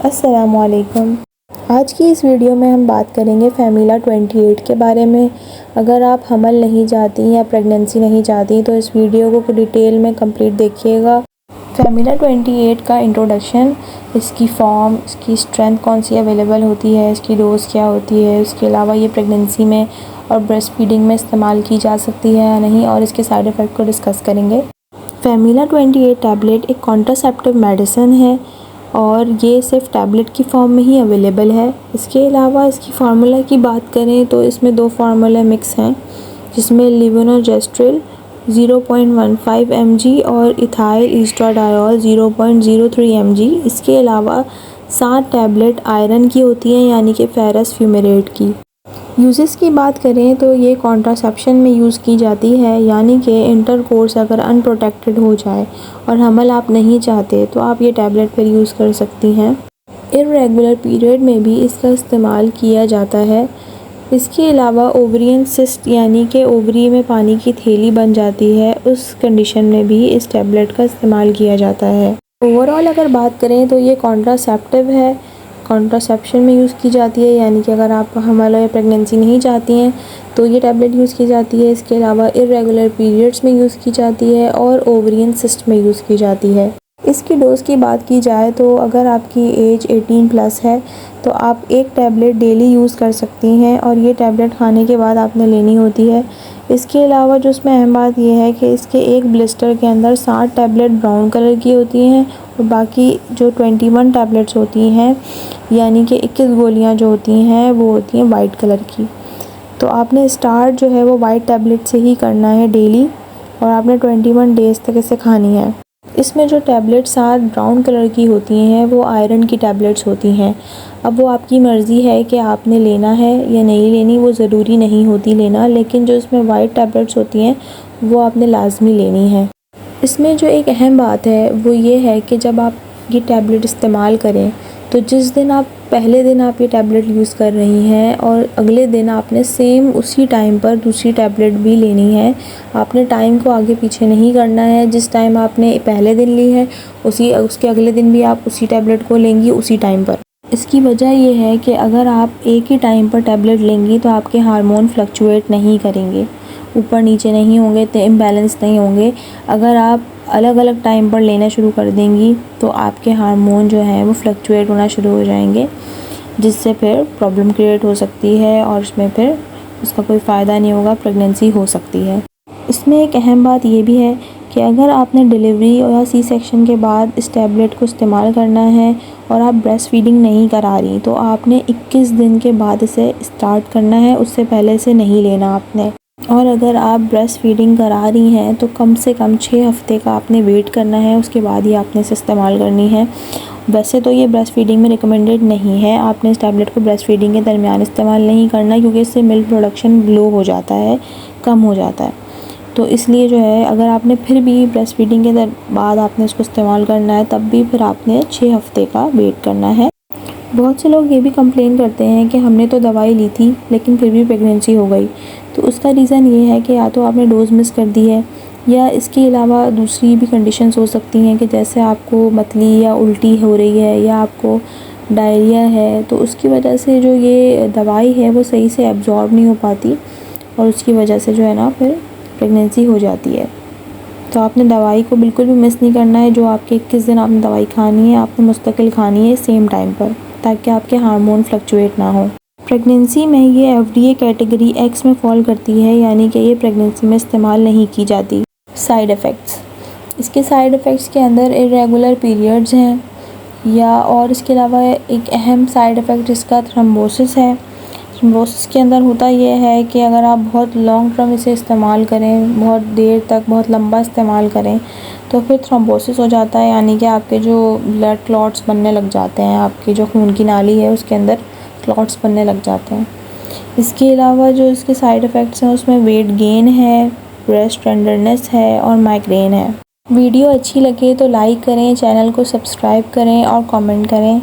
अस्सलामुअलैकुम। आज की इस वीडियो में हम बात करेंगे फ़ैमिला 28 के बारे में। अगर आप हमल नहीं चाहती या प्रेगनेंसी नहीं चाहती तो इस वीडियो को डिटेल में कंप्लीट देखिएगा। फ़ैमिला 28 का इंट्रोडक्शन, इसकी फॉर्म, इसकी स्ट्रेंथ कौन सी अवेलेबल होती है, इसकी डोज़ क्या होती है, उसके अलावा ये प्रेगनेंसी में और ब्रेस्ट फीडिंग में इस्तेमाल की जा सकती है या नहीं, और इसके साइड इफ़ेक्ट को डिस्कस करेंगे। फ़ैमिला 28 टैबलेट एक कॉन्ट्रासेप्टिव मेडिसिन है और ये सिर्फ टैबलेट की फॉर्म में ही अवेलेबल है। इसके अलावा इसकी फार्मूला की बात करें तो इसमें 2 फार्मूला मिक्स हैं, जिसमें लेवोनोर्जेस्ट्रिल 0.15 mg और इथाइल ईस्ट्राडायोल 0.03 mg। इसके अलावा 7 टैबलेट आयरन की होती हैं, यानी कि फेरस फ्यूमेरेट की। यूजेस की बात करें तो ये कॉन्ट्रासेप्शन में यूज़ की जाती है, यानी कि इंटरकोर्स अगर अनप्रोटेक्टेड हो जाए और हमल आप नहीं चाहते तो आप ये टैबलेट पर यूज़ कर सकती हैं। इर्रेगुलर पीरियड में भी इसका इस्तेमाल किया जाता है। इसके अलावा ओवरियन सिस्ट, यानी कि ओवरी में पानी की थैली बन जाती है, उस कंडीशन में भी इस टैबलेट का इस्तेमाल किया जाता है। ओवरऑल अगर बात करें तो ये कॉन्ट्रासेप्टिव है, कॉन्ट्रासेप्शन में यूज़ की जाती है, यानी कि अगर आप हमल या प्रेगनेंसी नहीं चाहती हैं तो ये टैबलेट यूज़ की जाती है। इसके अलावा इर्रेगुलर पीरियड्स में यूज़ की जाती है और ओवरियन सिस्ट में यूज़ की जाती है। इसकी डोज़ की बात की जाए तो अगर आपकी एज 18+ है तो आप एक टैबलेट डेली यूज़ कर सकती हैं और ये टैबलेट खाने के बाद आपने लेनी होती है। इसके अलावा जो इसमें अहम बात यह है कि इसके एक ब्लिस्टर के अंदर 7 टैबलेट ब्राउन कलर की होती हैं और बाकी जो 21 टैबलेट्स होती हैं, यानी कि 21 गोलियां जो होती हैं वो होती हैं वाइट कलर की। तो आपने स्टार्ट जो है वो वाइट टैबलेट से ही करना है डेली, और आपने 21 डेज़ तक इसे खानी है। इसमें जो टैबलेट 7 ब्राउन कलर की होती हैं वो आयरन की टैबलेट्स होती हैं। अब वो आपकी मर्ज़ी है कि आपने लेना है या नहीं लेनी, वो ज़रूरी नहीं होती लेना, लेकिन जो इसमें वाइट टैबलेट्स होती हैं वो आपने लाजमी लेनी है। इसमें जो एक अहम बात है वो ये है कि जब आप ये टैबलेट इस्तेमाल करें तो जिस दिन आप पहले दिन आप ये टैबलेट यूज़ कर रही हैं और अगले दिन आपने सेम उसी टाइम पर दूसरी टैबलेट भी लेनी है। आपने टाइम को आगे पीछे नहीं करना है। जिस टाइम आपने पहले दिन ली है उसके अगले दिन भी आप उसी टैबलेट को लेंगी उसी टाइम पर। इसकी वजह ये है कि अगर आप एक ही टाइम पर टैबलेट लेंगी तो आपके हार्मोन फ्लक्चुएट नहीं करेंगे, ऊपर नीचे नहीं होंगे, तो इम्बैलेंस नहीं होंगे। अगर आप अलग अलग टाइम पर लेना शुरू कर देंगी तो आपके हार्मोन जो हैं वो फ्लक्चुएट होना शुरू हो जाएंगे, जिससे फिर प्रॉब्लम क्रिएट हो सकती है और उसमें फिर उसका कोई फ़ायदा नहीं होगा, प्रेगनेंसी हो सकती है। इसमें एक अहम बात ये भी है कि अगर आपने डिलीवरी या सी सेक्शन के बाद इस टैबलेट को इस्तेमाल करना है और आप ब्रेस्ट फीडिंग नहीं करा रही तो आपने 21 दिन के बाद इसे स्टार्ट करना है, उससे पहले से नहीं लेना आपने। और अगर आप ब्रेस्ट फीडिंग करा रही हैं तो कम से कम 6 हफ़्ते का आपने वेट करना है, उसके बाद ही आपने इसे इस्तेमाल करनी है। वैसे तो ये ब्रेस्ट फीडिंग में रिकमेंडेड नहीं है, आपने इस टैबलेट को ब्रेस्ट फीडिंग के दरमियान इस्तेमाल नहीं करना, क्योंकि इससे मिल्क प्रोडक्शन लो हो जाता है, कम हो जाता है। तो इसलिए जो है अगर आपने फिर भी ब्रेस्ट फीडिंग के बाद आपने इसको इस्तेमाल करना है तब भी फिर आपने 6 हफ़्ते का वेट करना है। बहुत से लोग ये भी कंप्लेन करते हैं कि हमने तो दवाई ली थी लेकिन फिर भी प्रेगनेंसी हो गई। तो उसका रीज़न ये है कि या तो आपने डोज़ मिस कर दी है, या इसके अलावा दूसरी भी कंडीशंस हो सकती हैं कि जैसे आपको मतली या उल्टी हो रही है या आपको डायरिया है, तो उसकी वजह से जो ये दवाई है वो सही से एब्जॉर्ब नहीं हो पाती और उसकी वजह से जो है ना फिर प्रेगनेंसी हो जाती है। तो आपने दवाई को बिल्कुल भी मिस नहीं करना है। जो आपके 21 दिन आपने दवाई खानी है आपने मुस्तकिल खानी है सेम टाइम पर, ताकि आपके हार्मोन फ्लक्चुएट ना हो। प्रेगनेंसी में ये FDA कैटेगरी X में फॉल करती है, यानी कि ये प्रेगनेंसी में इस्तेमाल नहीं की जाती। साइड इफ़ेक्ट्स, इसके साइड इफ़ेक्ट्स के अंदर इरेगुलर पीरियड्स हैं या, और इसके अलावा एक अहम साइड इफ़ेक्ट इसका थ्रोम्बोसिस है। थ्रोम्बोसिस के अंदर होता ये है कि अगर आप बहुत लॉन्ग टर्म इसे इस्तेमाल करें, बहुत देर तक बहुत लंबा इस्तेमाल करें तो फिर थ्रोम्बोसिस हो जाता है, यानी कि आपके जो ब्लड क्लॉट्स बनने लग जाते हैं, आपकी जो खून की नाली है उसके अंदर क्लॉट्स बनने लग जाते हैं। इसके अलावा जो इसके साइड इफ़ेक्ट्स हैं उसमें वेट गेन है, ब्रेस्ट टेंडरनेस है और माइग्रेन है। वीडियो अच्छी लगे तो लाइक करें, चैनल को सब्सक्राइब करें और कमेंट करें।